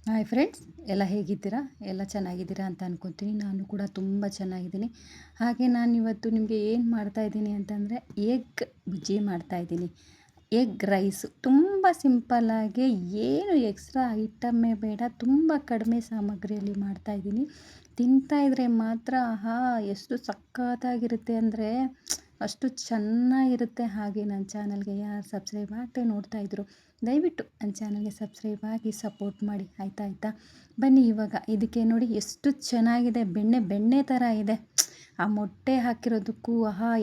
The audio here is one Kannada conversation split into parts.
ಹಾಯ್ ಫ್ರೆಂಡ್ಸ್, ಎಲ್ಲ ಹೇಗಿದ್ದೀರಾ? ಎಲ್ಲ ಚೆನ್ನಾಗಿದ್ದೀರಾ ಅಂತ ಅನ್ಕೊತೀನಿ. ನಾನು ಕೂಡ ತುಂಬ ಚೆನ್ನಾಗಿದ್ದೀನಿ. ಹಾಗೆ ನಾನು ಇವತ್ತು ನಿಮಗೆ ಏನು ಮಾಡ್ತಾಯಿದ್ದೀನಿ ಅಂತಂದರೆ ಎಗ್ ಬುಜ್ಜಿ ಮಾಡ್ತಾಯಿದ್ದೀನಿ. ಎಗ್ ರೈಸು ತುಂಬ ಸಿಂಪಲ್ಲಾಗಿ, ಏನು ಎಕ್ಸ್ಟ್ರಾ ಐಟಮ್ಮೇ ಬೇಡ, ತುಂಬ ಕಡಿಮೆ ಸಾಮಗ್ರಿಯಲ್ಲಿ ಮಾಡ್ತಾಯಿದ್ದೀನಿ. ತಿಂತಾಯಿದ್ರೆ ಮಾತ್ರ ಎಷ್ಟು ಸಖತ್ತಾಗಿರುತ್ತೆ ಅಂದರೆ ಅಷ್ಟು ಚೆನ್ನಾಗಿರುತ್ತೆ. ಹಾಗೆ ನನ್ನ ಚಾನಲ್ಗೆ ಯಾರು ಸಬ್ಸ್ಕ್ರೈಬ್ ಆಗದೆ ನೋಡ್ತಾಯಿದ್ರು, ದಯವಿಟ್ಟು ನನ್ನ ಚಾನಲ್ಗೆ ಸಬ್ಸ್ಕ್ರೈಬ್ ಆಗಿ ಸಪೋರ್ಟ್ ಮಾಡಿ, ಆಯಿತಾ. ಬನ್ನಿ ಇವಾಗ ಇದಕ್ಕೆ ನೋಡಿ ಎಷ್ಟು ಚೆನ್ನಾಗಿದೆ, ಬೆಣ್ಣೆ ಥರ ಇದೆ. ಆ ಮೊಟ್ಟೆ ಹಾಕಿರೋದಕ್ಕೂ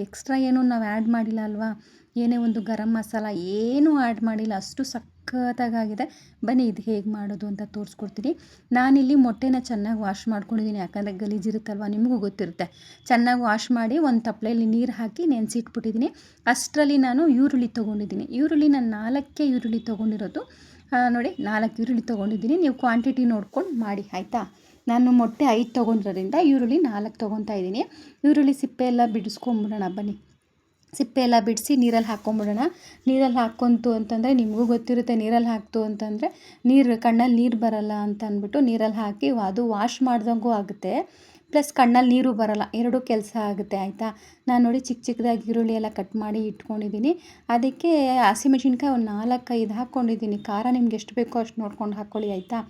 ಎಕ್ಸ್ಟ್ರಾ ಏನೂ ನಾವು ಆ್ಯಡ್ ಮಾಡಿಲ್ಲ ಅಲ್ವಾ, ಏನೇ ಒಂದು ಗರಂ ಮಸಾಲ ಏನೂ ಆ್ಯಡ್ ಮಾಡಿಲ್ಲ, ಅಷ್ಟು ಸಖತ್ತಾಗಿದೆ. ಬನ್ನಿ ಇದು ಹೇಗೆ ಮಾಡೋದು ಅಂತ ತೋರಿಸ್ಕೊಡ್ತೀನಿ. ನಾನಿಲ್ಲಿ ಮೊಟ್ಟೆನ ಚೆನ್ನಾಗಿ ವಾಶ್ ಮಾಡ್ಕೊಂಡಿದ್ದೀನಿ, ಯಾಕಂದರೆ ಗಲೀಜಿರುತ್ತಲ್ವ, ನಿಮಗೂ ಗೊತ್ತಿರುತ್ತೆ. ಚೆನ್ನಾಗಿ ವಾಶ್ ಮಾಡಿ ಒಂದು ತಪ್ಪಲೆಯಲ್ಲಿ ನೀರು ಹಾಕಿ ನೆನೆಸಿಟ್ಬಿಟ್ಟಿದ್ದೀನಿ. ಅಷ್ಟರಲ್ಲಿ ನಾನು ಈರುಳ್ಳಿ ತೊಗೊಂಡಿದ್ದೀನಿ. ಈರುಳ್ಳಿ ನಾನು 4 ಈರುಳ್ಳಿ ತೊಗೊಂಡಿರೋದು. ನೋಡಿ 4 ಈರುಳ್ಳಿ ತೊಗೊಂಡಿದ್ದೀನಿ. ನೀವು ಕ್ವಾಂಟಿಟಿ ನೋಡ್ಕೊಂಡು ಮಾಡಿ, ಆಯಿತಾ. ನಾನು ಮೊಟ್ಟೆ 5 ತೊಗೊಂಡಿರೋದ್ರಿಂದ ಈರುಳ್ಳಿ 4 ತೊಗೊತಾ ಇದ್ದೀನಿ. ಈರುಳ್ಳಿ ಸಿಪ್ಪೆ ಎಲ್ಲ ಬಿಡಿಸ್ಕೊಂಬಿಡೋಣ ಬನ್ನಿ. ಸಿಪ್ಪೆ ಎಲ್ಲ ಬಿಡಿಸಿ ನೀರಲ್ಲಿ ಹಾಕ್ಕೊಂಬಿಡೋಣ. ನೀರಲ್ಲಿ ಹಾಕ್ಕೊಂತು ಅಂತಂದರೆ ನಿಮಗೂ ಗೊತ್ತಿರುತ್ತೆ, ನೀರಲ್ಲಿ ಹಾಕ್ತು ಅಂತಂದರೆ ಕಣ್ಣಲ್ಲಿ ನೀರು ಬರಲ್ಲ ಅಂತ ಅಂದ್ಬಿಟ್ಟು ನೀರಲ್ಲಿ ಹಾಕಿ ಅದು ವಾಶ್ ಮಾಡ್ದಂಗೂ ಆಗುತ್ತೆ, ಪ್ಲಸ್ ಕಣ್ಣಲ್ಲಿ ನೀರು ಬರಲ್ಲ, ಎರಡೂ ಕೆಲಸ ಆಗುತ್ತೆ, ಆಯಿತಾ. ನಾನು ನೋಡಿ ಚಿಕ್ಕದಾಗಿ ಈರುಳ್ಳಿ ಎಲ್ಲ ಕಟ್ ಮಾಡಿ ಇಟ್ಕೊಂಡಿದ್ದೀನಿ. ಅದಕ್ಕೆ ಹಸಿಮೆಣ್ಸಿನ್ಕಾಯಿ ಒಂದು 4-5 ಹಾಕ್ಕೊಂಡಿದ್ದೀನಿ. ಖಾರ ನಿಮ್ಗೆ ಎಷ್ಟು ಬೇಕೋ ಅಷ್ಟು ನೋಡ್ಕೊಂಡು ಹಾಕ್ಕೊಳ್ಳಿ, ಆಯಿತಾ.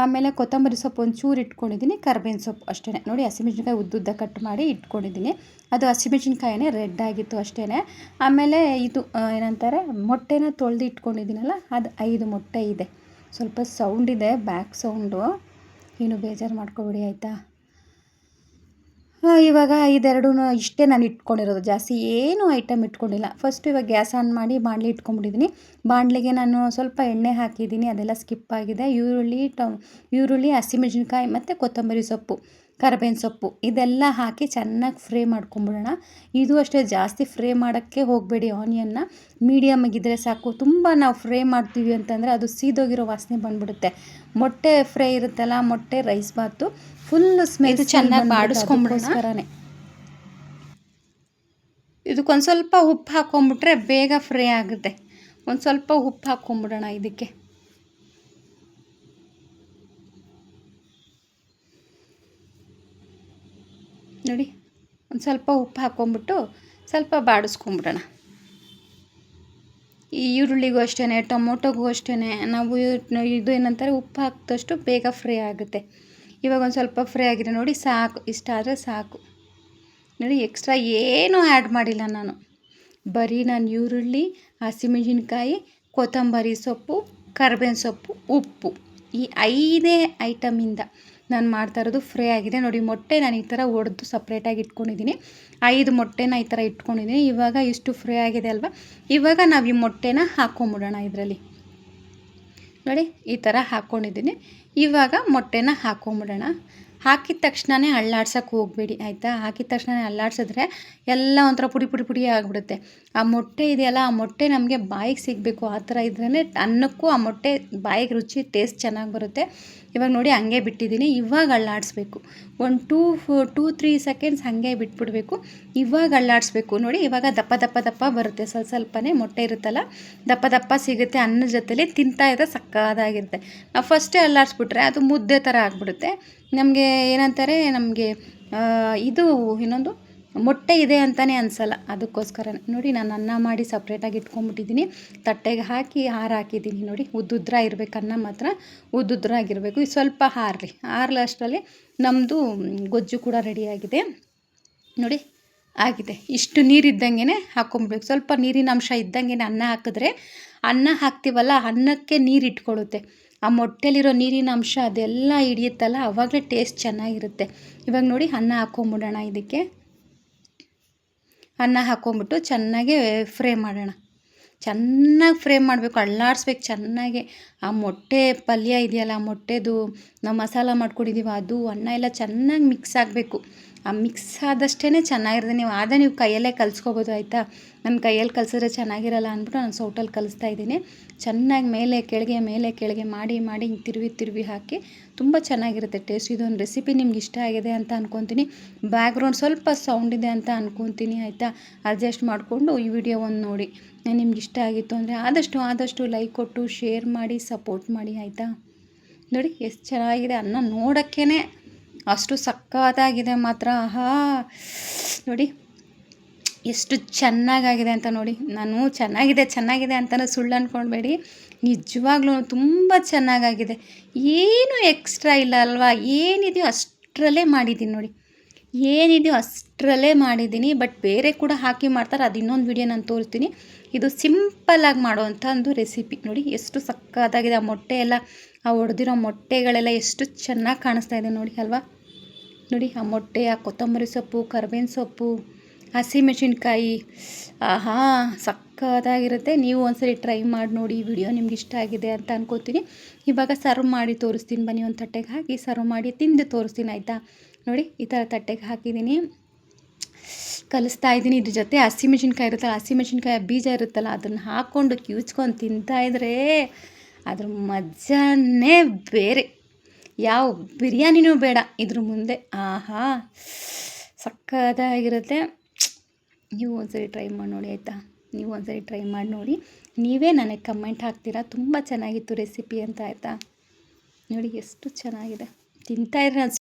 ಆಮೇಲೆ ಕೊತ್ತಂಬರಿ ಸೊಪ್ಪು ಒಂಚೂರು ಇಟ್ಕೊಂಡಿದ್ದೀನಿ, ಕರ್ಬೇವಿನ ಸೊಪ್ಪು ಅಷ್ಟೇ. ನೋಡಿ ಹಸಿಮೆಣ್ಸಿನ್ಕಾಯಿ ಉದ್ದುದ್ದ ಕಟ್ ಮಾಡಿ ಇಟ್ಕೊಂಡಿದ್ದೀನಿ. ಅದು ಹಸಿಮೆಣ್ಸಿನ್ಕಾಯಿನೇ ರೆಡ್ ಆಗಿತ್ತು ಅಷ್ಟೇ. ಆಮೇಲೆ ಇದು ಏನಂತಾರೆ, ಮೊಟ್ಟೆನ ತೊಳೆದು ಇಟ್ಕೊಂಡಿದ್ದೀನಲ್ಲ, ಅದು 5 ಮೊಟ್ಟೆ ಇದೆ. ಸ್ವಲ್ಪ ಸೌಂಡ್ ಇದೆ, ಬ್ಯಾಕ್ ಸೌಂಡು, ಏನು ಬೇಜಾರು ಮಾಡ್ಕೊಬೇಡಿ, ಆಯಿತಾ. ಇವಾಗ ಇದೆರಡೂ ಇಷ್ಟೇ ನಾನು ಇಟ್ಕೊಂಡಿರೋದು, ಜಾಸ್ತಿ ಏನೂ ಐಟಮ್ ಇಟ್ಕೊಂಡಿಲ್ಲ. ಫಸ್ಟು ಇವಾಗ ಗ್ಯಾಸ್ ಆನ್ ಮಾಡಿ ಬಾಣಲಿ ಇಟ್ಕೊಂಡ್ಬಿಟ್ಟಿದ್ದೀನಿ. ಬಾಣಲಿಗೆ ನಾನು ಸ್ವಲ್ಪ ಎಣ್ಣೆ ಹಾಕಿದ್ದೀನಿ, ಅದೆಲ್ಲ ಸ್ಕಿಪ್ ಆಗಿದೆ. ಈರುಳ್ಳಿ ಹಸಿಮೆಣ್ಸಿನ್ಕಾಯಿ ಮತ್ತು ಕೊತ್ತಂಬರಿ ಸೊಪ್ಪು, ಕರಿಬೇವಿನ ಸೊಪ್ಪು ಇದೆಲ್ಲ ಹಾಕಿ ಚೆನ್ನಾಗಿ ಫ್ರೈ ಮಾಡ್ಕೊಂಬಿಡೋಣ. ಇದು ಅಷ್ಟೇ, ಜಾಸ್ತಿ ಫ್ರೈ ಮಾಡೋಕ್ಕೆ ಹೋಗಬೇಡಿ. ಆನಿಯನ್ನ ಮೀಡಿಯಮ್ ಆಗಿದ್ದರೆ ಸಾಕು. ತುಂಬ ನಾವು ಫ್ರೈ ಮಾಡ್ತೀವಿ ಅಂತಂದರೆ ಅದು ಸೀದೋಗಿರೋ ವಾಸನೆ ಬಂದುಬಿಡುತ್ತೆ. ಮೊಟ್ಟೆ ಫ್ರೈ ಇರುತ್ತಲ್ಲ, ಮೊಟ್ಟೆ ರೈಸ್ ಬಾತು ಫುಲ್ ಸ್ಮೆಲ್ ಚೆನ್ನಾಗಿ ಬಾಡಿಸ್ಕೊಂಬಿಡೋಣ. ಇದಕ್ಕೊಂದು ಸ್ವಲ್ಪ ಉಪ್ಪು ಹಾಕ್ಕೊಂಬಿಟ್ರೆ ಬೇಗ ಫ್ರೈ ಆಗುತ್ತೆ. ಒಂದು ಸ್ವಲ್ಪ ಉಪ್ಪು ಹಾಕ್ಕೊಂಬಿಡೋಣ ಇದಕ್ಕೆ. ನೋಡಿ ಒಂದು ಸ್ವಲ್ಪ ಉಪ್ಪು ಹಾಕ್ಕೊಂಬಿಟ್ಟು ಸ್ವಲ್ಪ ಬಾಡಿಸ್ಕೊಂಬಿಡೋಣ. ಈ ಈರುಳ್ಳಿಗೂ ಅಷ್ಟೇ, ಟೊಮೊಟೊಗೂ ಅಷ್ಟೇ, ನಾವು ಇದು ಏನಂತಾರೆ ಉಪ್ಪು ಹಾಕಿದಷ್ಟು ಬೇಗ ಫ್ರೈ ಆಗುತ್ತೆ. ಇವಾಗ ಒಂದು ಸ್ವಲ್ಪ ಫ್ರೈ ಆಗಿದೆ ನೋಡಿ, ಸಾಕು, ಇಷ್ಟ ಆದರೆ ಸಾಕು. ನೋಡಿ ಎಕ್ಸ್ಟ್ರಾ ಏನೂ ಆ್ಯಡ್ ಮಾಡಿಲ್ಲ ನಾನು, ಬರೀ ನಾನು ಈರುಳ್ಳಿ, ಹಸಿಮೆಣ್ಸಿನ್ಕಾಯಿ, ಕೊತ್ತಂಬರಿ ಸೊಪ್ಪು, ಕರಿಬೇವಿನ ಸೊಪ್ಪು, ಉಪ್ಪು, ಈ 5 ಐಟಮಿಂದ ನಾನು ಮಾಡ್ತಾ ಇರೋದು ಫ್ರೈ ಆಗಿದೆ. ನೋಡಿ ಮೊಟ್ಟೆ ನಾನು ಈ ಥರ ಒಡೆದು ಸಪ್ರೇಟಾಗಿ ಇಟ್ಕೊಂಡಿದ್ದೀನಿ. 5 ಮೊಟ್ಟೆನ ಈ ಥರ ಇಟ್ಕೊಂಡಿದ್ದೀನಿ. ಇವಾಗ ಇಷ್ಟು ಫ್ರೈ ಆಗಿದೆ ಅಲ್ವಾ, ಇವಾಗ ನಾವು ಈ ಮೊಟ್ಟೆನ ಹಾಕ್ಕೊಂಬಿಡೋಣ ಇದರಲ್ಲಿ. ನೋಡಿ ಈ ಥರ ಹಾಕ್ಕೊಂಡಿದ್ದೀನಿ. ಇವಾಗ ಮೊಟ್ಟೆನ ಹಾಕ್ಕೊಂಬಿಡೋಣ. ಹಾಕಿದ ತಕ್ಷಣವೇ ಅಳ್ಳಾಡ್ಸೋಕ್ಕೆ ಹೋಗಬೇಡಿ, ಆಯಿತಾ. ಹಾಕಿದ ತಕ್ಷಣ ಅಳ್ಳಾಡ್ಸಿದ್ರೆ ಎಲ್ಲ ಒಂಥರ ಪುಡಿ ಆಗಿಬಿಡುತ್ತೆ. ಆ ಮೊಟ್ಟೆ ಇದೆಯಲ್ಲ, ಆ ಮೊಟ್ಟೆ ನಮಗೆ ಬಾಯಿಗೆ ಸಿಗಬೇಕು, ಆ ಥರ ಇದ್ರೇ ಅನ್ನಕ್ಕೂ ಆ ಮೊಟ್ಟೆ ಬಾಯಿಗೆ ರುಚಿ ಟೇಸ್ಟ್ ಚೆನ್ನಾಗಿ ಬರುತ್ತೆ. ಇವಾಗ ನೋಡಿ ಹಂಗೆ ಬಿಟ್ಟಿದ್ದೀನಿ. ಇವಾಗ ಅಳ್ಳಾಡಿಸ್ಬೇಕು, ಒಂದು 2-3 ಸೆಕೆಂಡ್ಸ್ ಹಾಗೆ ಬಿಟ್ಬಿಡಬೇಕು. ಇವಾಗ ಅಳ್ಳಾಡಿಸ್ಬೇಕು. ನೋಡಿ ಇವಾಗ ದಪ್ಪ ಬರುತ್ತೆ, ಸ್ವಲ್ಪನೇ ಮೊಟ್ಟೆ ಇರುತ್ತಲ್ಲ, ದಪ್ಪ ಸಿಗುತ್ತೆ. ಅನ್ನದ ಜೊತೆಲಿ ತಿಂತಾ ಇದ್ರೆ ಸಕ್ಕತ್ತಾಗಿರುತ್ತೆ. ನಾವು ಫಸ್ಟೇ ಅಳ್ಳಾಡಿಸ್ಬಿಟ್ರೆ ಅದು ಮುದ್ದೆ ಥರ ಆಗಿಬಿಡುತ್ತೆ. ನಮಗೆ ಏನಂತಾರೆ, ನಮಗೆ ಇದು ಇನ್ನೊಂದು ಮೊಟ್ಟೆ ಇದೆ ಅಂತಲೇ ಅನಿಸಲ್ಲ. ಅದಕ್ಕೋಸ್ಕರ ನೋಡಿ ನಾನು ಅನ್ನ ಮಾಡಿ ಸಪ್ರೇಟಾಗಿ ಇಟ್ಕೊಂಡ್ಬಿಟ್ಟಿದ್ದೀನಿ. ತಟ್ಟೆಗೆ ಹಾಕಿ ಹಾಕಿದ್ದೀನಿ. ನೋಡಿ ಉದ್ದುದ್ರ ಇರಬೇಕು, ಅನ್ನ ಮಾತ್ರ ಉದ್ದುದ್ರಾಗಿರಬೇಕು. ಇದು ಸ್ವಲ್ಪ ಆರಲಷ್ಟರಲ್ಲಿ ನಮ್ಮದು ಗೊಜ್ಜು ಕೂಡ ರೆಡಿಯಾಗಿದೆ. ನೋಡಿ ಆಗಿದೆ. ಇಷ್ಟು ನೀರಿದ್ದಂಗೆ ಹಾಕ್ಕೊಂಬಿಡ್ಬೇಕು. ಸ್ವಲ್ಪ ನೀರಿನ ಅಂಶ ಇದ್ದಂಗೆ ಅನ್ನ ಹಾಕಿದ್ರೆ, ಅನ್ನ ಹಾಕ್ತೀವಲ್ಲ ಅನ್ನಕ್ಕೆ ನೀರು ಇಟ್ಕೊಳ್ಳುತ್ತೆ. ಆ ಮೊಟ್ಟೆಲಿರೋ ನೀರಿನ ಅಂಶ ಅದೆಲ್ಲ ಹಿಡಿಯುತ್ತಲ್ಲ, ಆವಾಗಲೇ ಟೇಸ್ಟ್ ಚೆನ್ನಾಗಿರುತ್ತೆ. ಇವಾಗ ನೋಡಿ ಅನ್ನ ಹಾಕ್ಕೊಂಬಿಡೋಣ ಇದಕ್ಕೆ. ಅನ್ನ ಹಾಕ್ಕೊಂಬಿಟ್ಟು ಚೆನ್ನಾಗಿ ಫ್ರೈ ಮಾಡೋಣ. ಚೆನ್ನಾಗಿ ಫ್ರೈ ಮಾಡಬೇಕು, ಅಳ್ಳಾಡಿಸ್ಬೇಕು ಚೆನ್ನಾಗಿ. ಆ ಮೊಟ್ಟೆ ಪಲ್ಯ ಇದೆಯಲ್ಲ, ಮೊಟ್ಟೆದು ನಾವು ಮಸಾಲ ಮಾಡ್ಕೊಂಡಿದ್ದೀವಿ, ಅದು ಅನ್ನ ಎಲ್ಲ ಚೆನ್ನಾಗಿ ಮಿಕ್ಸ್ ಆಗಬೇಕು. ಆ ಮಿಕ್ಸ್ ಆದಷ್ಟೇ ಚೆನ್ನಾಗಿರುತ್ತೆ. ನೀವು ಕೈಯಲ್ಲೇ ಕಲಿಸ್ಕೋಬೋದು, ಆಯಿತಾ. ನನ್ನ ಕೈಯಲ್ಲಿ ಕಲಿಸಿದ್ರೆ ಚೆನ್ನಾಗಿರಲ್ಲ ಅಂದ್ಬಿಟ್ಟು ನಾನು ಸೌಟಲ್ಲಿ ಕಲಿಸ್ತಾ ಇದ್ದೀನಿ. ಚೆನ್ನಾಗಿ ಮೇಲೆ ಕೆಳಗೆ ಮಾಡಿ ಹಿಂಗೆ ತಿರುವಿ ಹಾಕಿ ತುಂಬ ಚೆನ್ನಾಗಿರುತ್ತೆ ಟೇಸ್ಟ್. ಇದೊಂದು ರೆಸಿಪಿ ನಿಮ್ಗೆ ಇಷ್ಟ ಆಗಿದೆ ಅಂತ ಅಂದ್ಕೊತೀನಿ. ಬ್ಯಾಕ್ಗ್ರೌಂಡ್ ಸ್ವಲ್ಪ ಸೌಂಡ್ ಇದೆ ಅಂತ ಅಂದ್ಕೊತೀನಿ, ಆಯಿತಾ. ಅಡ್ಜಸ್ಟ್ ಮಾಡಿಕೊಂಡು ಈ ವಿಡಿಯೋವನ್ನು ನೋಡಿ. ನಿಮ್ಗೆ ಇಷ್ಟ ಆಗಿತ್ತು ಅಂದರೆ ಆದಷ್ಟು ಲೈಕ್ ಕೊಟ್ಟು ಶೇರ್ ಮಾಡಿ ಸಪೋರ್ಟ್ ಮಾಡಿ, ಆಯಿತಾ. ನೋಡಿ ಎಷ್ಟು ಚೆನ್ನಾಗಿದೆ ಅನ್ನ ನೋಡೋಕ್ಕೇ ಅಷ್ಟು ಸಕ್ಕತ್ತಾಗಿದೆ ಮಾತ್ರ. ಆಹಾ ನೋಡಿ ಎಷ್ಟು ಚೆನ್ನಾಗಾಗಿದೆ ಅಂತ ನೋಡಿ. ನಾನು ಚೆನ್ನಾಗಿದೆ ಅಂತಲೂ ಸುಳ್ಳು ಅಂದ್ಕೊಳ್ಬೇಡಿ, ನಿಜವಾಗ್ಲೂ ತುಂಬ ಚೆನ್ನಾಗಾಗಿದೆ. ಏನೂ ಎಕ್ಸ್ಟ್ರಾ ಇಲ್ಲ ಅಲ್ವಾ, ಏನಿದೆಯೋ ಅಷ್ಟರಲ್ಲೇ ಮಾಡಿದ್ದೀನಿ ನೋಡಿ, ಏನಿದೆಯೋ ಅಷ್ಟರಲ್ಲೇ ಮಾಡಿದ್ದೀನಿ. ಬಟ್ ಬೇರೆ ಕೂಡ ಹಾಕಿ ಮಾಡ್ತಾರೆ, ಅದು ಇನ್ನೊಂದು ವಿಡಿಯೋ ನಾನು ತೋರಿಸ್ತೀನಿ. ಇದು ಸಿಂಪಲ್ಲಾಗಿ ಮಾಡೋವಂಥ ಒಂದು ರೆಸಿಪಿ ನೋಡಿ, ಎಷ್ಟು ಸಕ್ಕತ್ತಾಗಿದೆ. ಆ ಮೊಟ್ಟೆ ಎಲ್ಲ, ಆ ಒಡೆದಿರೋ ಮೊಟ್ಟೆಗಳೆಲ್ಲ ಎಷ್ಟು ಚೆನ್ನಾಗಿ ಕಾಣಿಸ್ತಾ ಇದೆ ನೋಡಿ ಅಲ್ವಾ. ನೋಡಿ ಆ ಮೊಟ್ಟೆ, ಆ ಕೊತ್ತಂಬರಿ ಸೊಪ್ಪು, ಕರಿಬೇವಿನ ಸೊಪ್ಪು, ಹಸಿಮೆಣಸಿನ್ಕಾಯಿ, ಆಹಾ ಸಕ್ಕತ್ತಾಗಿರುತ್ತೆ. ನೀವು ಒಂದ್ಸರಿ ಟ್ರೈ ಮಾಡಿ ನೋಡಿ. ವಿಡಿಯೋ ನಿಮ್ಗೆ ಇಷ್ಟ ಆಗಿದೆ ಅಂತ ಅನ್ಕೋತೀನಿ. ಇವಾಗ ಸರ್ವ್ ಮಾಡಿ ತೋರಿಸ್ತೀನಿ ಬನ್ನಿ. ಒಂದು ತಟ್ಟೆಗೆ ಹಾಕಿ ಸರ್ವ್ ಮಾಡಿ ತಿಂದು ತೋರಿಸ್ತೀನಿ ಆಯಿತಾ. ನೋಡಿ ಈ ಥರ ತಟ್ಟೆಗೆ ಹಾಕಿದ್ದೀನಿ, ಕಲಿಸ್ತಾ ಇದ್ದೀನಿ. ಇದ್ರ ಜೊತೆ ಹಸಿಮೆಣಸಿನ್ಕಾಯಿ ಇರುತ್ತಲ್ಲ, ಹಸಿಮೆಣಸಿನ್ಕಾಯಿ ಬೀಜ ಇರುತ್ತಲ್ಲ, ಅದನ್ನು ಹಾಕ್ಕೊಂಡು ಕಿವುಚ್ಕೊಂಡು ತಿಂತಾಯಿದ್ರೆ ಅದ್ರ ಮಜಾನೇ ಬೇರೆ. ಯಾವ ಬಿರಿಯಾನಿನೂ ಬೇಡ ಇದ್ರ ಮುಂದೆ. ಆಹಾ ಸಕ್ಕತ್ತಾಗಿರುತ್ತೆ. ನೀವು ಒಂದ್ಸರಿ ಟ್ರೈ ಮಾಡಿ ನೋಡಿ ಆಯಿತಾ. ನೀವು ಒಂದ್ಸರಿ ಟ್ರೈ ಮಾಡಿ ನೋಡಿ, ನೀವೇ ನನಗೆ ಕಮೆಂಟ್ ಹಾಕ್ತೀರಾ ತುಂಬ ಚೆನ್ನಾಗಿತ್ತು ರೆಸಿಪಿ ಅಂತ ಆಯಿತಾ. ನೋಡಿ ಎಷ್ಟು ಚೆನ್ನಾಗಿದೆ, ತಿಂತಾಯಿದ್ರೆ ನಾನು